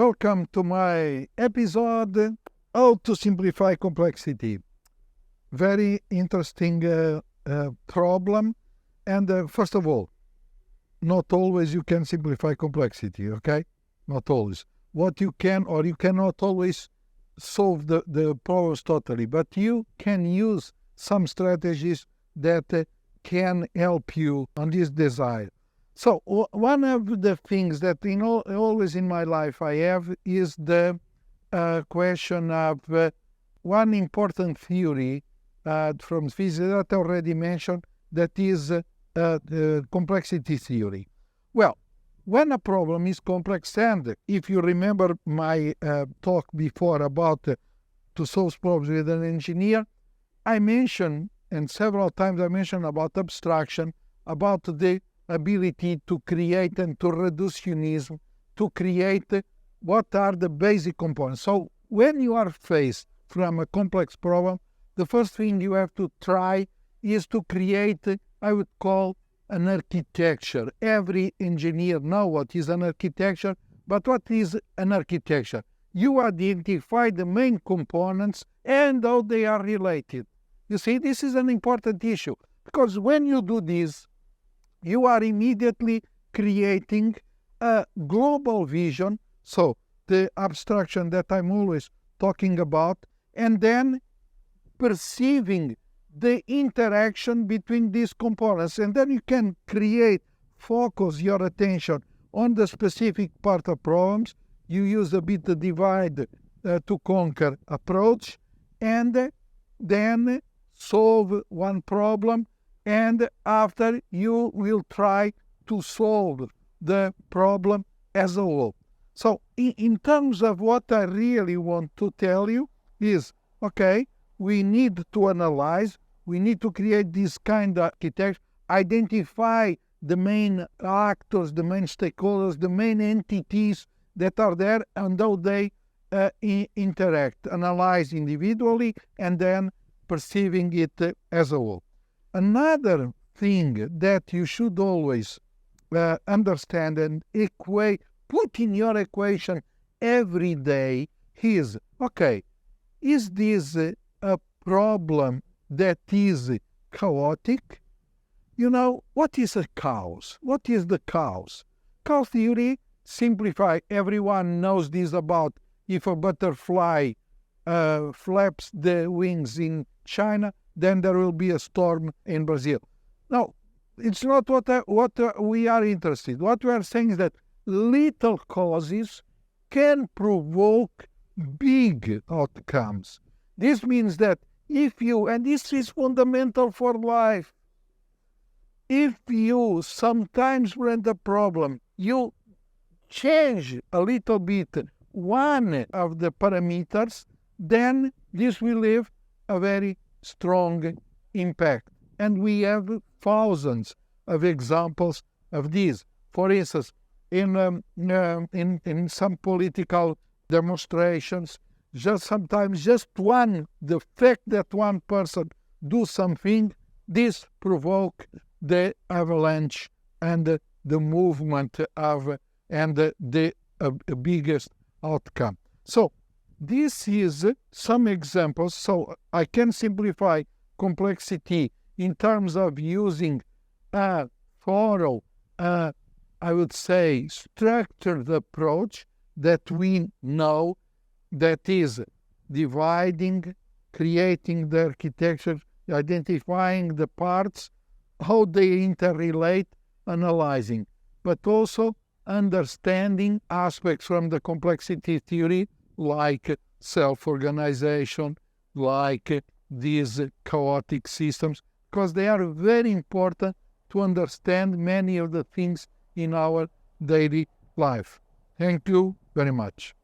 Welcome to my episode, How to Simplify Complexity. Very interesting problem. And first of all, not always you can simplify complexity, okay? Not always. What you can or you cannot always solve the problems totally, but you can use some strategies that can help you on this desire. So one of the things that always in my life I have is the question of one important theory from physics that I already mentioned, that is the complexity theory. Well, when a problem is complex, and if you remember my talk before about to solve problems with an engineer, I mentioned, and several times I mentioned about abstraction, about the ability to create and to reduce unism, to create what are the basic components. So when you are faced from a complex problem, the first thing you have to try is to create, I would call, an architecture. Every engineer knows what is an architecture, but what is an architecture? You identify the main components and how they are related. You see, this is an important issue, because when you do this, you are immediately creating a global vision, so the abstraction that I'm always talking about, and then perceiving the interaction between these components. And then you can focus your attention on the specific part of problems. You use a bit the divide to conquer approach, and then solve one problem, and after you will try to solve the problem as a whole. So in terms of what I really want to tell you is, okay, we need to analyze, we need to create this kind of architecture, identify the main actors, the main stakeholders, the main entities that are there and how they interact, analyze individually, and then perceiving it as a whole. Another thing that you should always understand and put in your equation every day is, okay, is this a problem that is chaotic? You know, what is a chaos? What is the chaos? Chaos theory, simplify, everyone knows this about if a butterfly flaps the wings in China, then there will be a storm in Brazil. No, it's not what we are interested. What we are saying is that little causes can provoke big outcomes. This means that if you, and this is fundamental for life, if you sometimes when the problem, you change a little bit one of the parameters, then this will have a very strong impact. And we have thousands of examples of this. For instance, in some political demonstrations, the fact that one person do something, this provoke the avalanche and the movement of and the biggest outcome. So this is some examples. So I can simplify complexity in terms of using a thorough, I would say, structured approach that we know, that is dividing, creating the architecture, identifying the parts, how they interrelate, analyzing, but also understanding aspects from the complexity theory, like self-organization, like these chaotic systems, because they are very important to understand many of the things in our daily life. Thank you very much.